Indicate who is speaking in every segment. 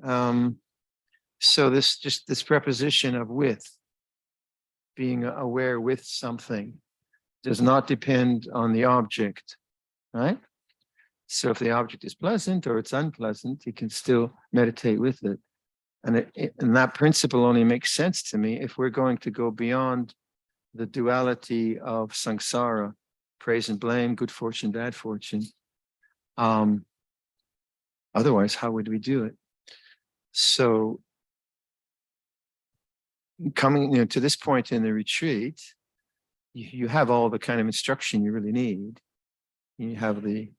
Speaker 1: So this preposition of with, being aware with something, does not depend on the object, right? So if the object is pleasant or it's unpleasant, you can still meditate with it. And that principle only makes sense to me if we're going to go beyond the duality of samsara, praise and blame, good fortune, bad fortune. Otherwise, how would we do it? So coming to this point in the retreat, you have all the kind of instruction you really need. You have the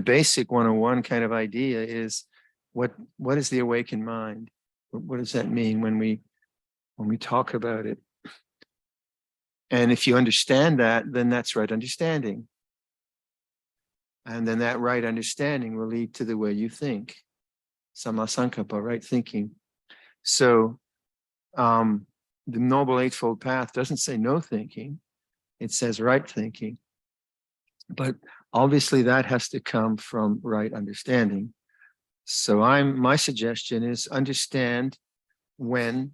Speaker 1: basic 101 kind of idea is what is the awakened mind? What does that mean when we talk about it? And if you understand that, then that's right understanding. And then that right understanding will lead to the way you think. Sammasankappa, right thinking. So the Noble Eightfold Path doesn't say no thinking. It says right thinking. But obviously that has to come from right understanding. So my suggestion is understand when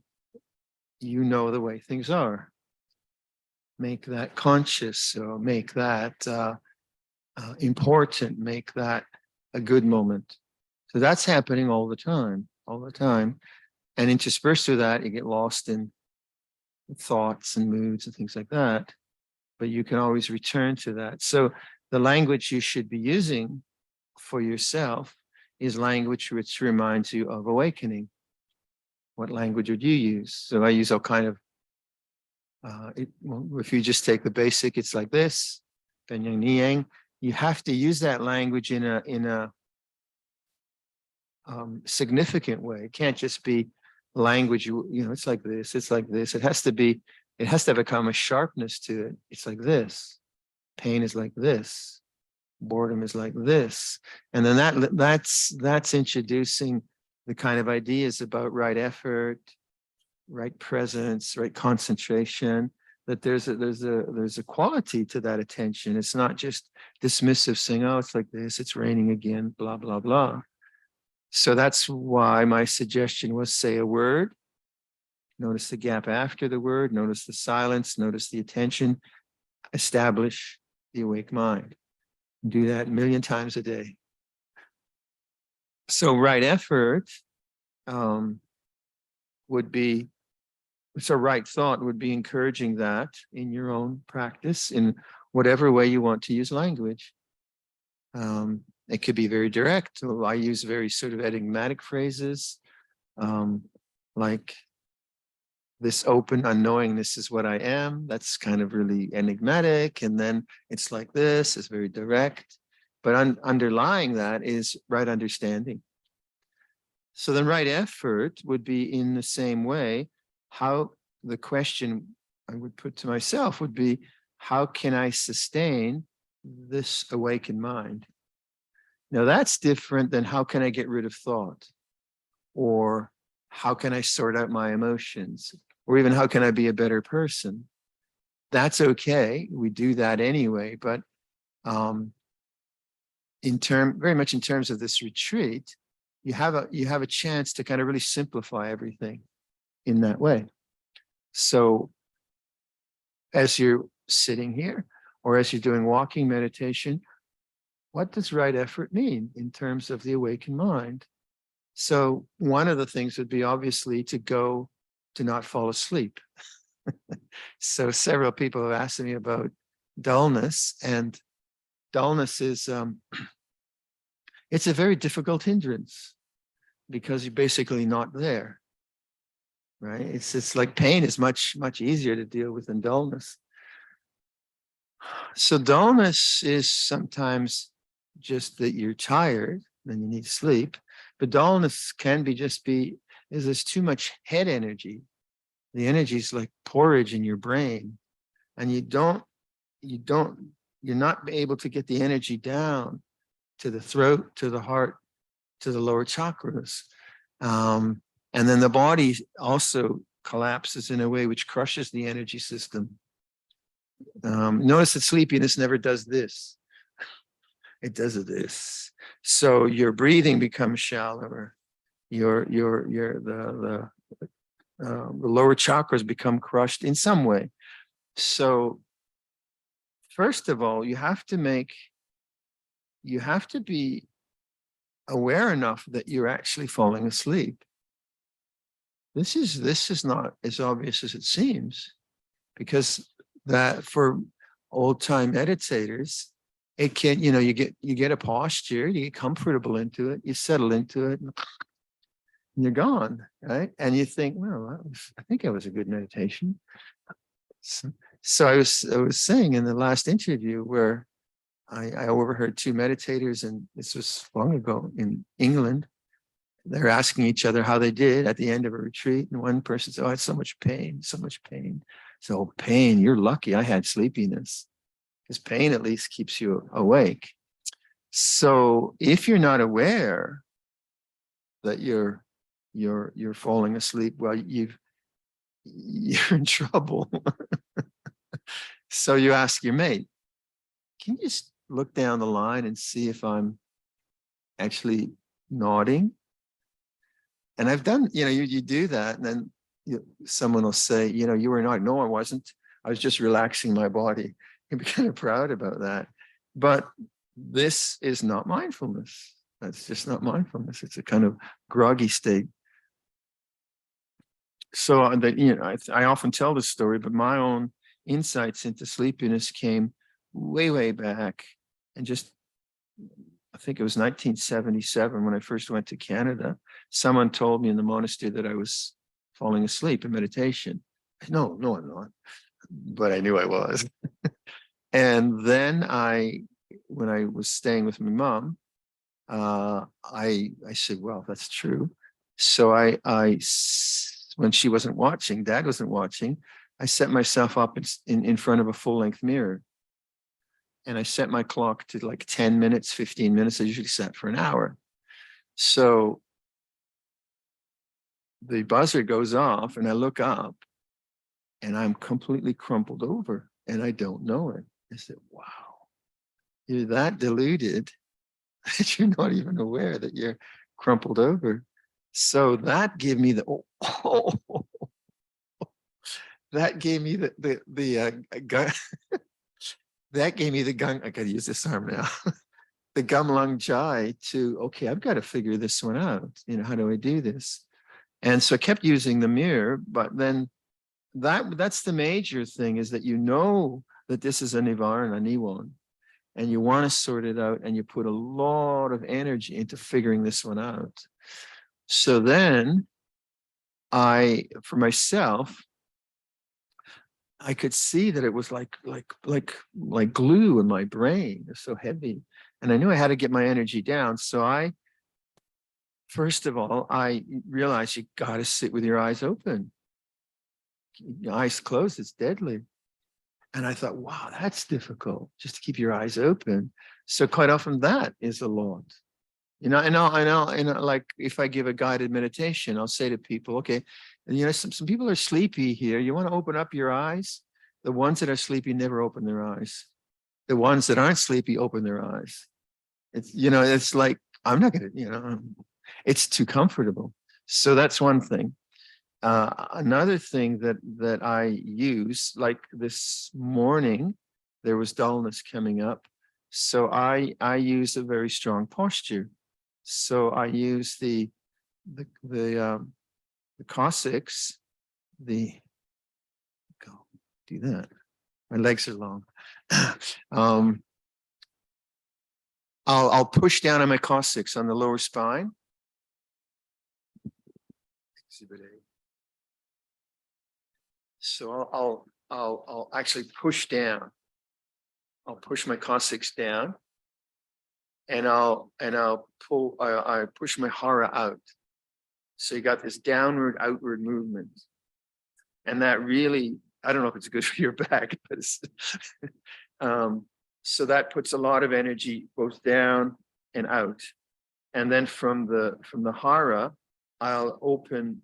Speaker 1: you know the way things are. Make that conscious, or make that important, make that a good moment. So that's happening all the time. And interspersed with that, you get lost in thoughts and moods and things like that. But you can always return to that. So the language you should be using for yourself is language which reminds you of awakening. What language would you use? So I use all kind of, if you just take the basic, it's like this, Penyang Niang. You have to use that language in a significant way. It can't just be language, it's like this, it's like this. It has to become a sharpness to it. It's like this. Pain is like this. Boredom is like this. And then that's introducing the kind of ideas about right effort, right presence, right concentration, that there's a quality to that attention. It's not just dismissive saying, oh, it's like this, it's raining again, blah, blah, blah. So that's why my suggestion was say a word, notice the gap after the word, notice the silence, notice the attention, establish the awake mind. Do that a million times a day. So right effort would be, so right thought would be encouraging that in your own practice in whatever way you want to use language. It could be very direct. I use very sort of enigmatic phrases, like this open unknowingness is what I am. That's kind of really enigmatic. And then it's like this, it's very direct. But underlying that is right understanding. So then right effort would be in the same way. How the question I would put to myself would be, how can I sustain this awakened mind? Now that's different than how can I get rid of thought? Or how can I sort out my emotions? Or even how can I be a better person? That's okay. We do that anyway. But very much in terms of this retreat, you have a chance to kind of really simplify everything in that way. So as you're sitting here or as you're doing walking meditation, what does right effort mean in terms of the awakened mind? So one of the things would be obviously to not fall asleep. So several people have asked me about dullness, and dullness is, it's a very difficult hindrance because you're basically not there, right? It's like pain is much, much easier to deal with than dullness. So dullness is sometimes just that you're tired and you need sleep, but dullness can be there's too much head energy. The energy is like porridge in your brain, and you're not able to get the energy down to the throat, to the heart, to the lower chakras. And then the body also collapses in a way which crushes the energy system. Notice that sleepiness never does this. It does this. So your breathing becomes shallower. the lower chakras become crushed in some way. So first of all, you have to be aware enough that you're actually falling asleep. This is not as obvious as it seems, because that for old time meditators, it can, you get a posture, you get comfortable into it, you settle into it, and you're gone, right? And you think, well, I think it was a good meditation. So I was saying in the last interview where I overheard two meditators, and this was long ago in England. They're asking each other how they did at the end of a retreat. And one person said, oh, I had so much pain, so much pain. So pain, you're lucky I had sleepiness, because pain at least keeps you awake. So if you're not aware that you're falling asleep, well, you're in trouble. So you ask your mate, can you just look down the line and see if I'm actually nodding? And I've done, you do that, and then someone will say, you were not. No, I wasn't. I was just relaxing my body. You'd be kind of proud about that. But this is not mindfulness. That's just not mindfulness. It's a kind of groggy state. So I often tell this story, but my own insights into sleepiness came way, way back. And just, I think it was 1977 when I first went to Canada. Someone told me in the monastery that I was falling asleep in meditation. No, I'm not. But I knew I was. And then when I was staying with my mom, I said, well, that's true. So when she wasn't watching, Dad wasn't watching, I set myself up in front of a full-length mirror. And I set my clock to like 10 minutes, 15 minutes. I usually set for an hour. So the buzzer goes off and I look up and I'm completely crumpled over and I don't know it. I said, wow, you're that deluded that you're not even aware that you're crumpled over. So that gave me that gave me the gun. That gave me the gun. I got to use this arm now. The gum lung jai to, okay, I've got to figure this one out. How do I do this? And so I kept using the mirror, but then that's the major thing, is that that this is a nivarana, niwon, and you want to sort it out, and you put a lot of energy into figuring this one out. So then for myself, I could see that it was like glue in my brain. It's so heavy. And I knew I had to get my energy down. So first of all, I realized you got to sit with your eyes open. Your eyes closed, it's deadly. And I thought, wow, that's difficult, just to keep your eyes open. So quite often that is a lot. I know, like if I give a guided meditation, I'll say to people, okay, some people are sleepy here. You want to open up your eyes? The ones that are sleepy never open their eyes. The ones that aren't sleepy open their eyes. It's like, I'm not going to, it's too comfortable. So that's one thing. Another thing that I use, like this morning, there was dullness coming up. So I use a very strong posture. So I use the Cossacks, do that. My legs are long. I'll push down on my Cossacks on the lower spine. Exhibit A. So I'll actually push down. I'll push my Cossacks down, and I'll pull. I push my hara out. So you got this downward, outward movement, and that really, I don't know if it's good for your back, but it's, so that puts a lot of energy both down and out. And then from the hara, I'll open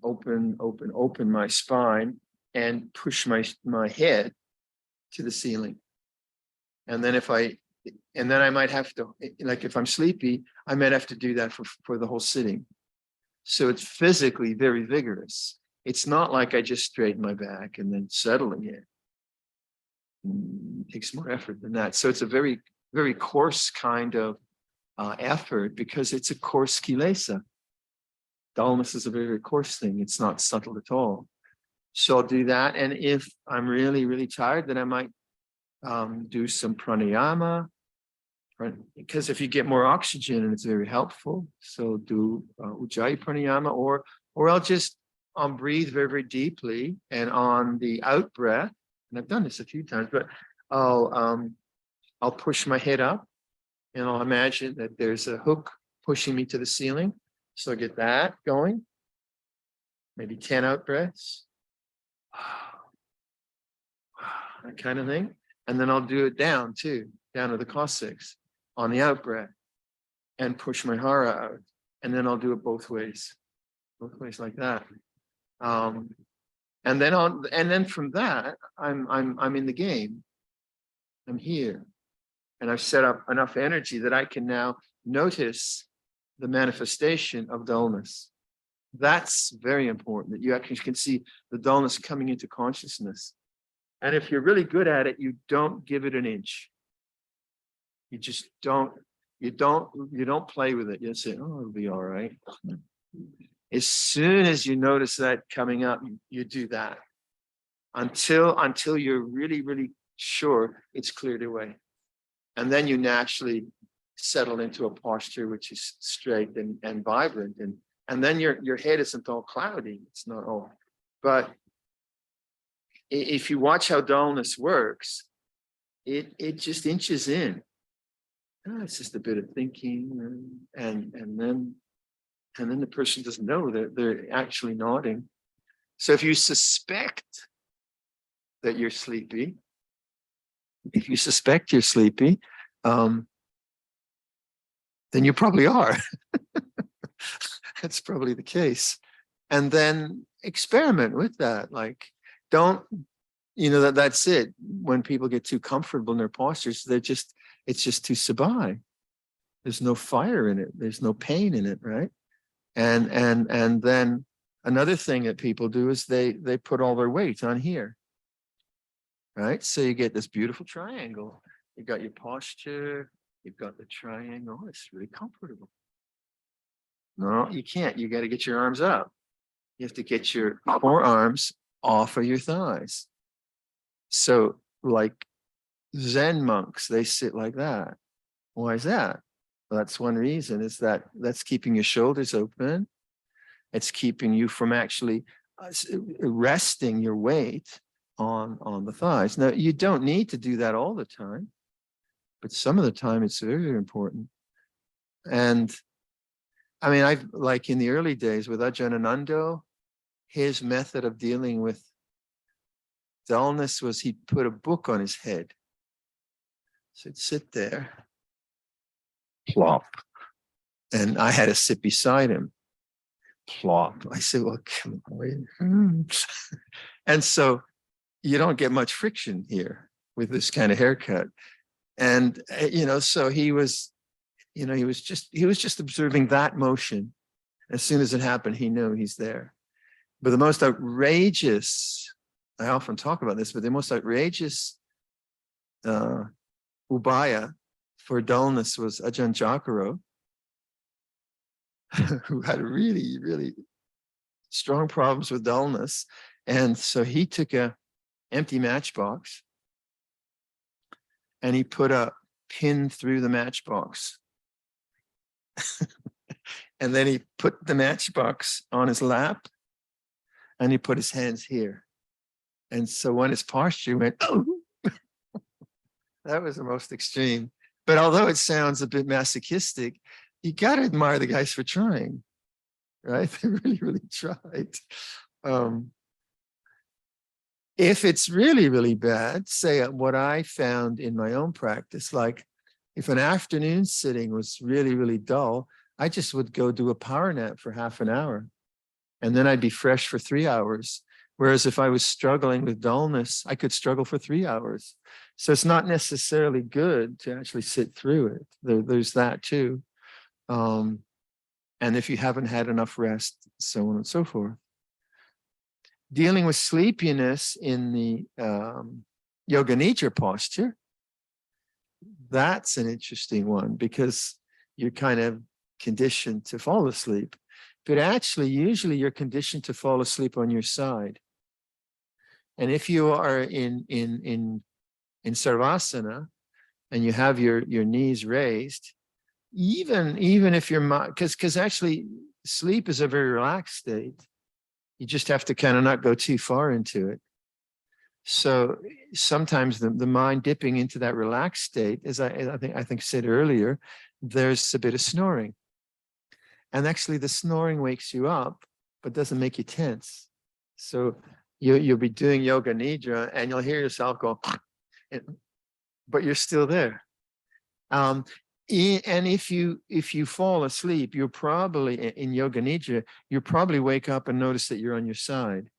Speaker 1: my spine and push my head to the ceiling. And then I might have to, like if I'm sleepy, I might have to do that for the whole sitting. So it's physically very vigorous. It's not like I just straighten my back and then settle again. It takes more effort than that. So it's a very, very coarse kind of effort because it's a coarse kilesa. Dullness is a very, very coarse thing. It's not subtle at all. So I'll do that. And if I'm really, really tired, then I might do some pranayama, because if you get more oxygen, and it's very helpful. So do ujjayi pranayama, or I'll just breathe very, very deeply, and on the out breath, and I've done this a few times, but I'll push my head up, and I'll imagine that there's a hook pushing me to the ceiling. So I get that going, maybe 10 out breaths, that kind of thing. And then I'll do it down too, down to the coccyx on the out breath, and push my hara out. And then I'll do it both ways like that. And then from that, I'm in the game. I'm here, and I've set up enough energy that I can now notice the manifestation of dullness. That's very important, that you actually can see the dullness coming into consciousness. And if you're really good at it, you don't give it an inch. You just don't play with it. You say, oh, it'll be all right. As soon as you notice that coming up, you do that until you're really, really sure it's cleared away. And then you naturally settle into a posture which is straight and vibrant. And then your head isn't all cloudy. It's not all. But if you watch how dullness works, it just inches in. Oh, it's just a bit of thinking, and then the person doesn't know that they're actually nodding. So if you suspect that you're sleepy, then you probably are. That's probably the case. And then experiment with that. Like, don't, that's it. When people get too comfortable in their postures, it's just too sabai. There's no fire in it. There's no pain in it, right? And then another thing that people do is they put all their weight on here, right? So you get this beautiful triangle. You got your posture, you've got the triangle. It's really comfortable. No, you can't. You got to get your arms up. You have to get your forearms off of your thighs. So like Zen monks, they sit like that. Why is that? Well, that's one reason, is that's keeping your shoulders open. It's keeping you from actually resting your weight on the thighs. Now, you don't need to do that all the time, but some of the time it's very, very important. And I mean, I've, like in the early days with Ajahn Anando, his method of dealing with dullness was he'd put a book on his head. So he'd sit there, plop. And I had to sit beside him, plop. I said, well, come on. And so you don't get much friction here with this kind of haircut. And, so he was just observing that motion. As soon as it happened, he knew he's there. But the most outrageous, I often talk about this, but the most outrageous ubaya for dullness was Ajahn Chakaro, who had really, really strong problems with dullness. And so he took a empty matchbox and he put a pin through the matchbox. And then he put the matchbox on his lap and he put his hands here. And so when his posture went, oh, that was the most extreme. But although it sounds a bit masochistic, you got to admire the guys for trying, right? They really, really tried. If it's really, really bad, say what I found in my own practice, like if an afternoon sitting was really, really dull, I just would go do a power nap for half an hour, and then I'd be fresh for 3 hours. Whereas if I was struggling with dullness, I could struggle for 3 hours. So it's not necessarily good to actually sit through it. There's that too. and if you haven't had enough rest, so on and so forth. Dealing with sleepiness in the Yoga Nidra posture, that's an interesting one because you're kind of conditioned to fall asleep. But actually, usually you're conditioned to fall asleep on your side. And if you are in Sarvasana and you have your knees raised, even if you're, because actually sleep is a very relaxed state. You just have to kind of not go too far into it. So sometimes the mind dipping into that relaxed state, as I think said earlier, there's a bit of snoring. And actually the snoring wakes you up, but doesn't make you tense. So you'll be doing Yoga Nidra and you'll hear yourself go, but you're still there. And if you fall asleep, you're probably in Yoga Nidra, you'll probably wake up and notice that you're on your side.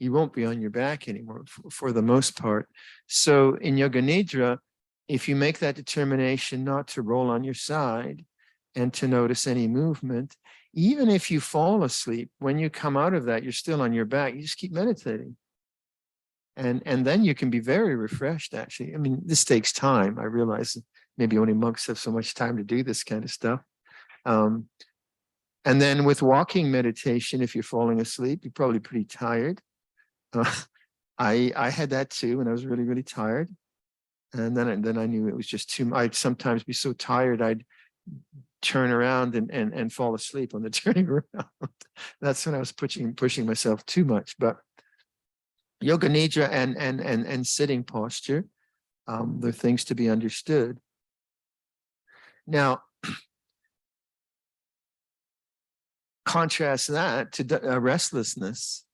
Speaker 1: You won't be on your back anymore for the most part. So in Yoga Nidra, if you make that determination not to roll on your side and to notice any movement, even if you fall asleep, when you come out of that, you're still on your back. You just keep meditating. And then you can be very refreshed, actually. I mean, this takes time. I realize maybe only monks have so much time to do this kind of stuff. And then with walking meditation, if you're falling asleep, you're probably pretty tired. I had that too when I was really, really tired. And then I knew it was just too much. I'd sometimes be so tired, I'd turn around and fall asleep on the turning around. That's when I was pushing myself too much. But Yoga Nidra and sitting posture, they're things to be understood. Now, contrast that to restlessness.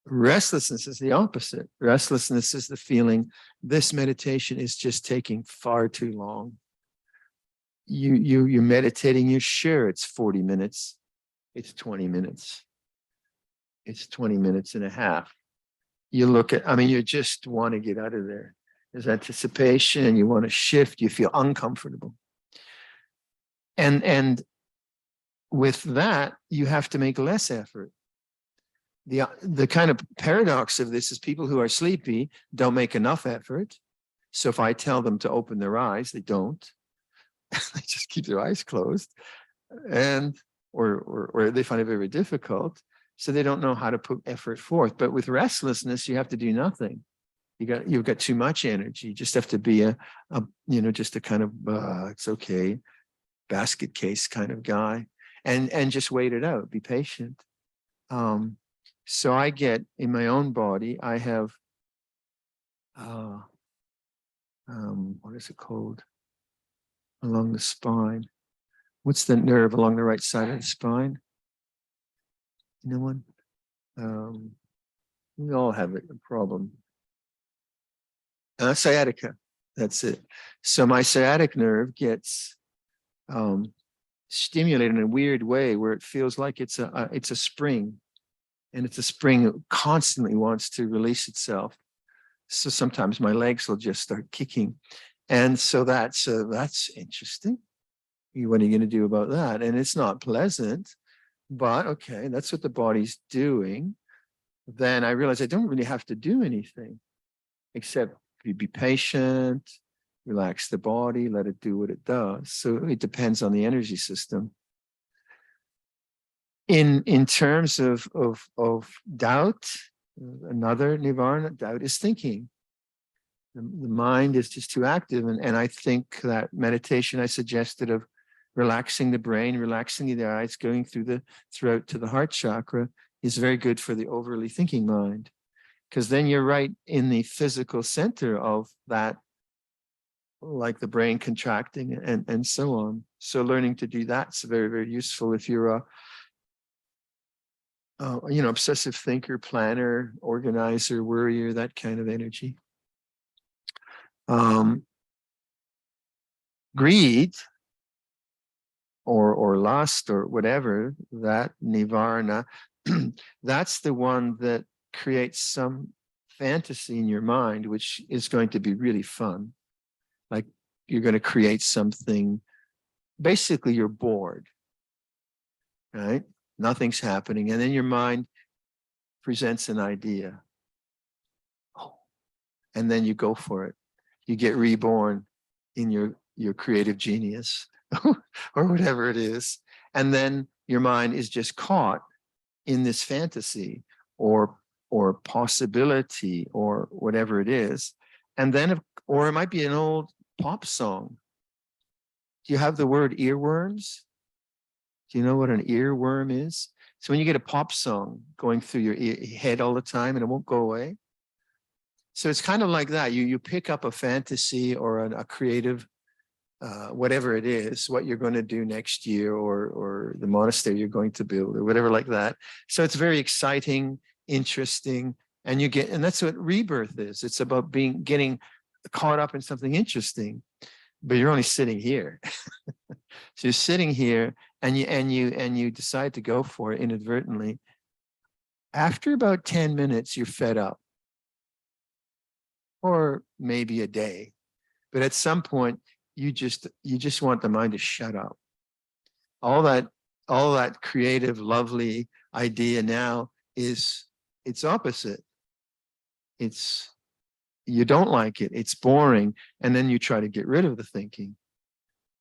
Speaker 1: Restlessness is the opposite. Restlessness is the feeling this meditation is just taking far too long. You're meditating, you're sure it's 40 minutes. It's 20 minutes. It's 20 minutes and a half. You look at, I mean, you just want to get out of there. There's anticipation and you want to shift, you feel uncomfortable. And with that, you have to make less effort. The kind of paradox of this is people who are sleepy don't make enough effort. So if I tell them to open their eyes, they don't. They just keep their eyes closed, and or they find it very difficult. So they don't know how to put effort forth. But with restlessness, you have to do nothing. You've got too much energy. You just have to be just a kind of it's okay, basket case kind of guy, and just wait it out. Be patient. So I get in my own body, I have, what is it called? Along the spine. What's the nerve along the right side of the spine? No one? We all have a problem. Sciatica, that's it. So my sciatic nerve gets stimulated in a weird way where it feels like it's a spring. And it's a spring that constantly wants to release itself. So sometimes my legs will just start kicking. And so that's interesting. What are you going to do about that? And it's not pleasant, but okay, that's what the body's doing. Then I realize I don't really have to do anything except be patient, relax the body, let it do what it does. So it depends on the energy system. In terms of doubt, another nivarana, doubt is thinking. The mind is just too active. And I think that meditation I suggested of relaxing the brain, relaxing the eyes, going through the throat to the heart chakra is very good for the overly thinking mind. Because then you're right in the physical center of that, like the brain contracting and so on. So learning to do that's very, very useful if you're a obsessive thinker, planner, organizer, worrier, that kind of energy. Greed or lust or whatever, that nivarana, that's the one that creates some fantasy in your mind, which is going to be really fun. Like you're going to create something, basically you're bored. right? Nothing's happening. And then your mind presents an idea. Oh, and then you go for it. You get reborn in your creative genius or whatever it is. And then your mind is just caught in this fantasy or possibility or whatever it is. And then, or it might be an old pop song. Do you have the word earworms? Do you know what an earworm is? So when you get a pop song going through your head all the time and it won't go away. So it's kind of like that. You pick up a fantasy or a creative, whatever it is, what you're going to do next year or the monastery you're going to build or whatever like that. So it's very exciting, interesting, and that's what rebirth is. It's about getting caught up in something interesting, but you're only sitting here. So you're sitting here and you decide to go for it inadvertently. After about 10 minutes, you're fed up. Or maybe a day. But at some point, you just want the mind to shut up. All that creative, lovely idea now it's opposite. You don't like it. It's boring. And then you try to get rid of the thinking.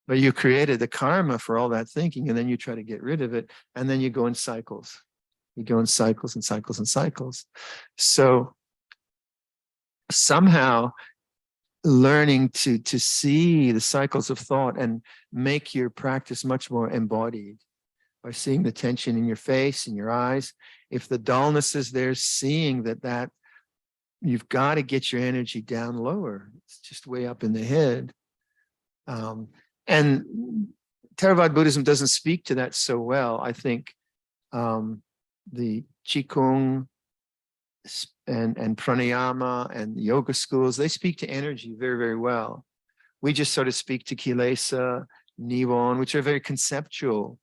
Speaker 1: But you created the karma for all that thinking, and then you try to get rid of it, and then you go in cycles. You go in cycles and cycles and cycles. So somehow learning to see the cycles of thought and make your practice much more embodied by seeing the tension in your face, in your eyes. If the dullness is there, seeing that you've got to get your energy down lower. It's just way up in the head. And Theravada Buddhism doesn't speak to that so well. I think the Qigong and pranayama and yoga schools, they speak to energy very, very well. We just sort of speak to kilesa, nibbana, which are very conceptual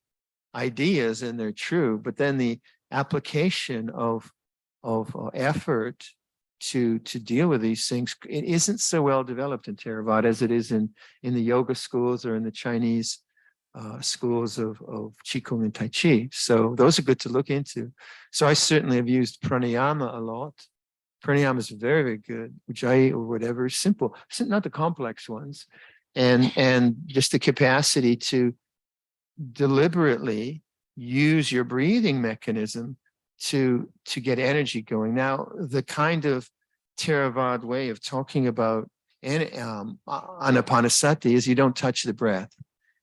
Speaker 1: ideas, and they're true. But then the application of effort to deal with these things, it isn't so well developed in Theravada as it is in the yoga schools or in the Chinese schools of Qigong and Tai Chi. So those are good to look into. So I certainly have used pranayama a lot. Pranayama is very, very good, Ujjayi or whatever, simple, not the complex ones. And just the capacity to deliberately use your breathing mechanism to get energy going. Now, the kind of Theravada way of talking about anapanasati is you don't touch the breath.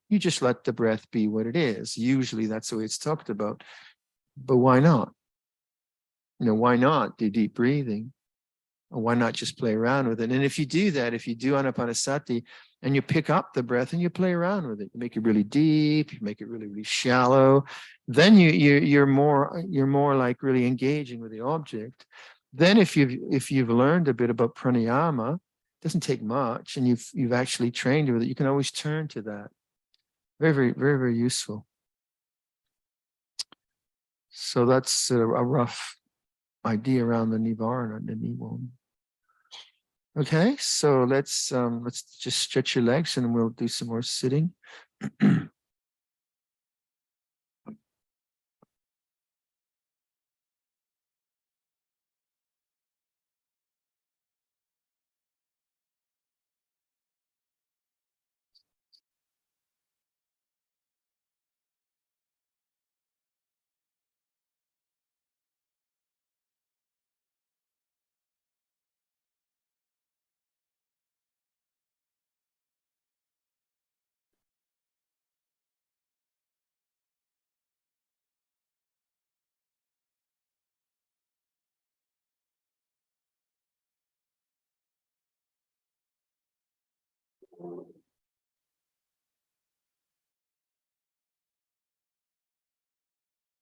Speaker 1: You just let the breath be what it is. Usually that's the way it's talked about. But why not? Why not do deep breathing? Or why not just play around with it? And if you do that, if you do anapanasati and you pick up the breath and you play around with it, you make it really deep, you make it really, really shallow, then you're more like really engaging with the object. Then if you've learned a bit about pranayama, it doesn't take much, and you've actually trained with it, you can always turn to that. Very, very, very, very useful. So that's a rough idea around the nibbana and the nibbana. Okay, so let's just stretch your legs and we'll do some more sitting.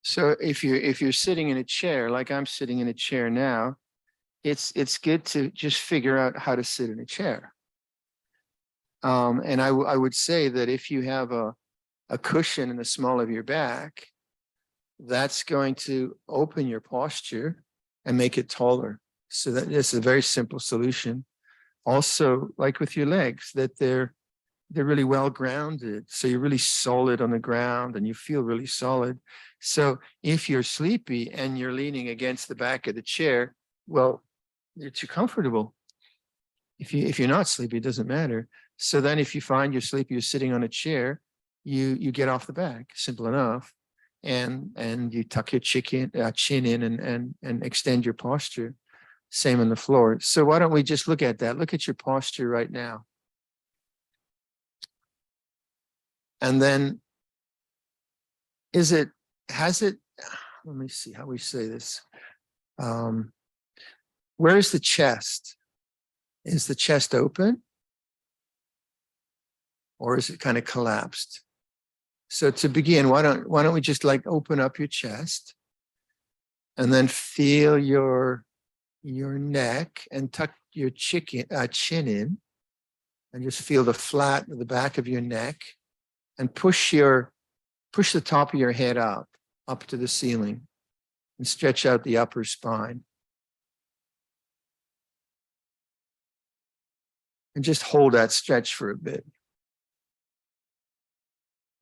Speaker 1: So if you're sitting in a chair, like I'm sitting in a chair now, it's good to just figure out how to sit in a chair. And I would say that if you have a cushion in the small of your back, that's going to open your posture and make it taller. So that is a very simple solution. Also, like with your legs, that they're they're really well grounded. So you're really solid on the ground and you feel really solid. So if you're sleepy and you're leaning against the back of the chair, well, you're too comfortable. If you're not sleepy, it doesn't matter. So then if you find you're sleepy, you're sitting on a chair, you get off the back, simple enough. And you tuck your chin in and extend your posture. Same on the floor. So why don't we just look at that? Look at your posture right now. And then let me see how we say this. Where's the chest? Is the chest open? Or is it kind of collapsed? So to begin, why don't we just like open up your chest and then feel your neck and tuck your chin in and just feel the flat of the back of your neck and push the top of your head up to the ceiling and stretch out the upper spine. And just hold that stretch for a bit.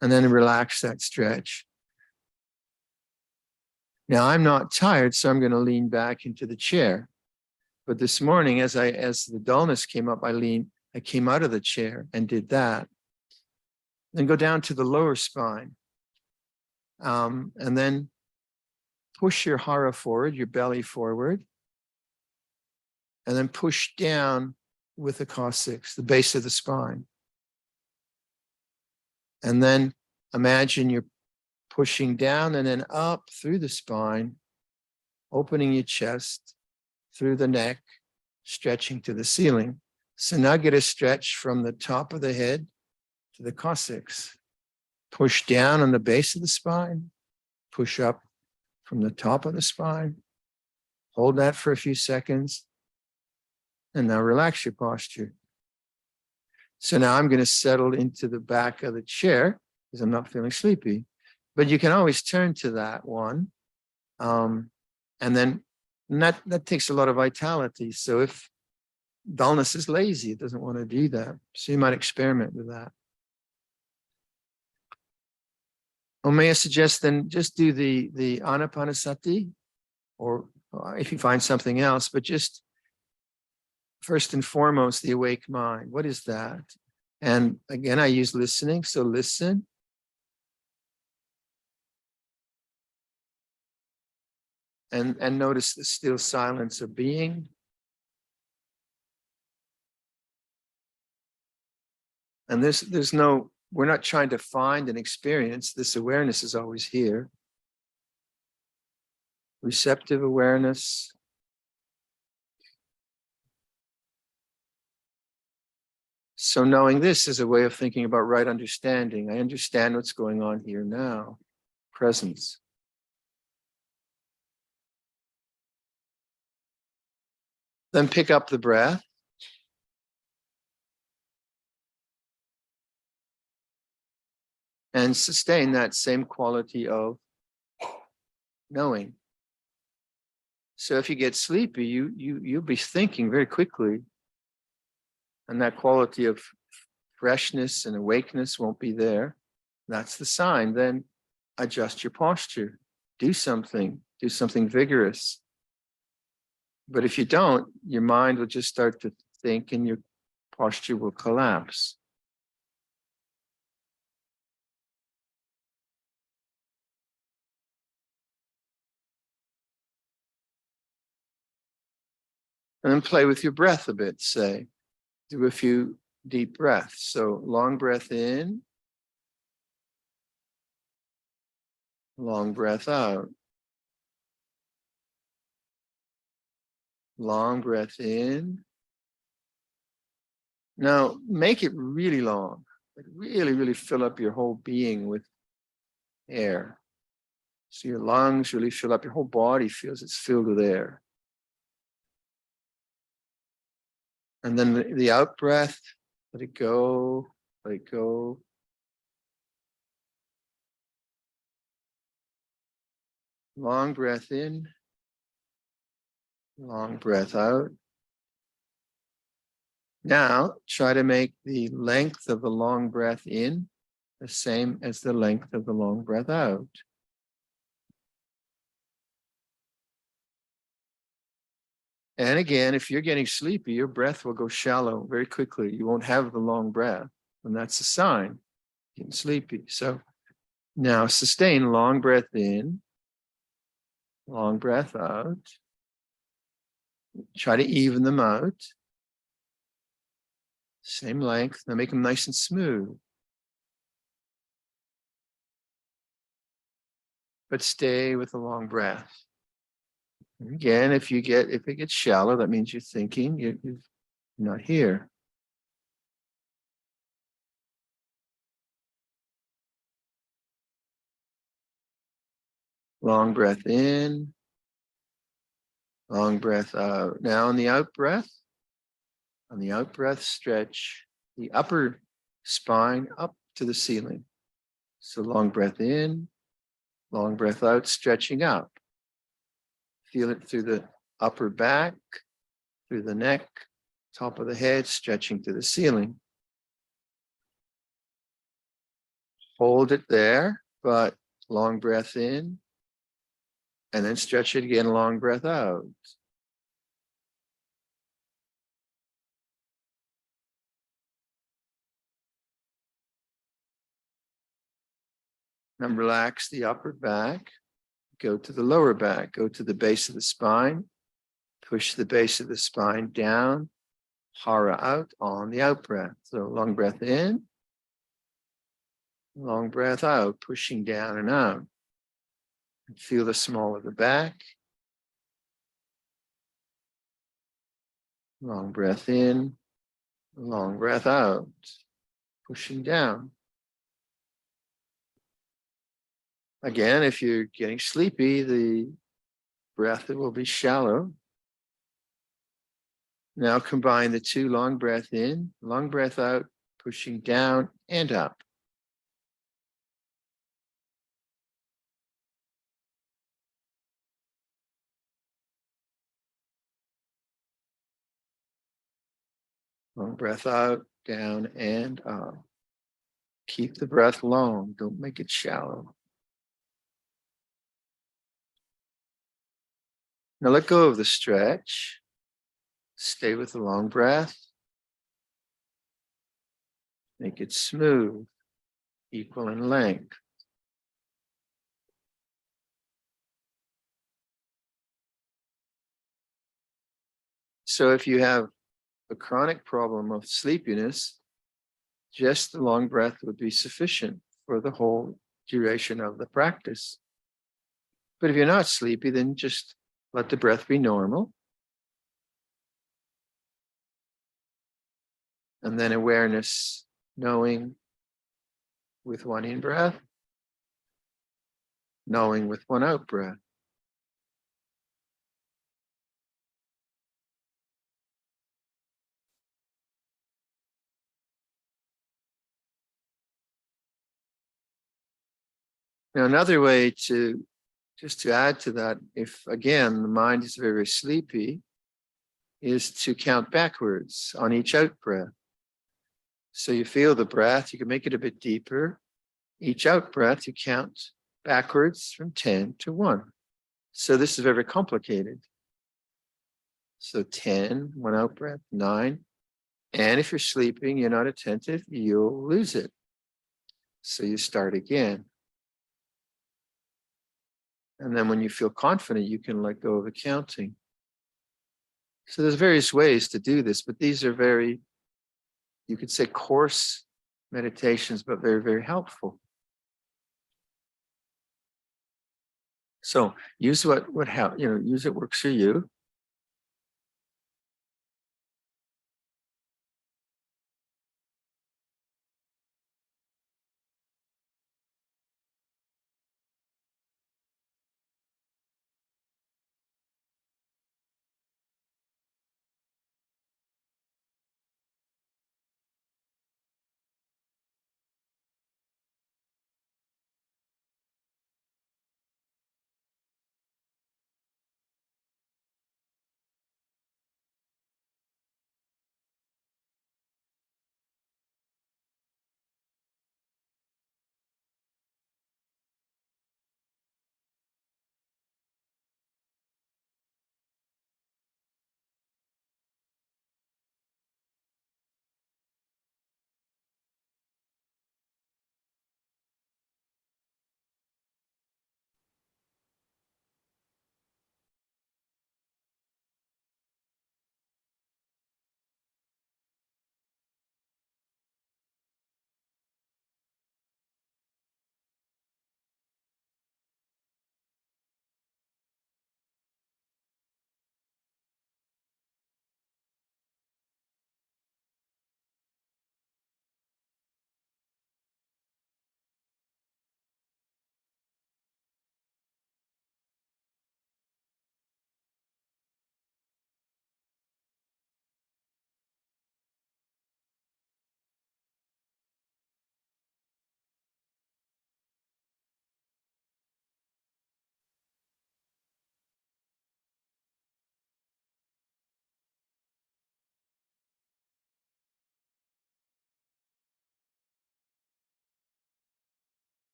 Speaker 1: And then relax that stretch. Now I'm not tired, so I'm going to lean back into the chair. But this morning, as the dullness came up, I came out of the chair and did that. Then go down to the lower spine. And then push your hara forward, your belly forward. And then push down with the coccyx, the base of the spine. And then imagine you're pushing down and then up through the spine, opening your chest, through the neck, stretching to the ceiling. So now get a stretch from the top of the head to the coccyx. Push down on the base of the spine, push up from the top of the spine. Hold that for a few seconds. And now relax your posture. So now I'm going to settle into the back of the chair because I'm not feeling sleepy. But you can always turn to that one. And that takes a lot of vitality. So if dullness is lazy, it doesn't want to do that. So you might experiment with that. Or may I suggest then just do the anapanasati, or if you find something else, but just first and foremost, the awake mind. What is that? And again, I use listening. So listen. And notice the still silence of being. And we're not trying to find an experience. This awareness is always here. Receptive awareness. So knowing this is a way of thinking about right understanding. I understand what's going on here now. Presence. Then pick up the breath. And sustain that same quality of knowing. So if you get sleepy, you'll be thinking very quickly. And that quality of freshness and awakeness won't be there. That's the sign. Then adjust your posture. Do something vigorous. But if you don't, your mind will just start to think and your posture will collapse. And then play with your breath a bit, say. Do a few deep breaths. So long breath in, long breath out. Long breath in. Now make it really long. Like really, really fill up your whole being with air. So your lungs really fill up, your whole body feels it's filled with air. And then the out breath, let it go, let it go. Long breath in, long breath out. Now, try to make the length of the long breath in the same as the length of the long breath out. And again, if you're getting sleepy, your breath will go shallow very quickly. You won't have the long breath, and that's a sign you're getting sleepy. So now sustain long breath in, long breath out. Try to even them out. Same length. Now make them nice and smooth. But stay with the long breath. And again, if it gets shallow, that means you're thinking, you're not here. Long breath in, long breath out. Now on the out breath, stretch the upper spine up to the ceiling. So long breath in, long breath out, stretching up. Feel it through the upper back, through the neck, top of the head, stretching to the ceiling. Hold it there, but long breath in, and then stretch it again, long breath out. Now relax the upper back, go to the lower back, go to the base of the spine, push the base of the spine down, hara out on the out breath. So long breath in, long breath out, pushing down and out. And feel the small of the back. Long breath in, long breath out, pushing down. Again, if you're getting sleepy, the breath will be shallow. Now combine the two, long breath in, long breath out, pushing down and up. Long breath out, down and up. Keep the breath long, don't make it shallow. Now let go of the stretch. Stay with the long breath. Make it smooth, equal in length. So if you have a chronic problem of sleepiness, just the long breath would be sufficient for the whole duration of the practice. But if you're not sleepy, then just let the breath be normal. And then awareness, knowing with one in breath, knowing with one out breath. Now, another way to add to that, if again the mind is very, very sleepy, is to count backwards on each out breath. So you feel the breath, you can make it a bit deeper. Each out breath, you count backwards from 10 to 1. So this is very complicated. So 10, one out breath, 9. And if you're sleeping, you're not attentive, you'll lose it. So you start again. And then when you feel confident, you can let go of the counting. So there's various ways to do this, but these are very, you could say, coarse meditations, but very, very helpful. So use what use what works for you.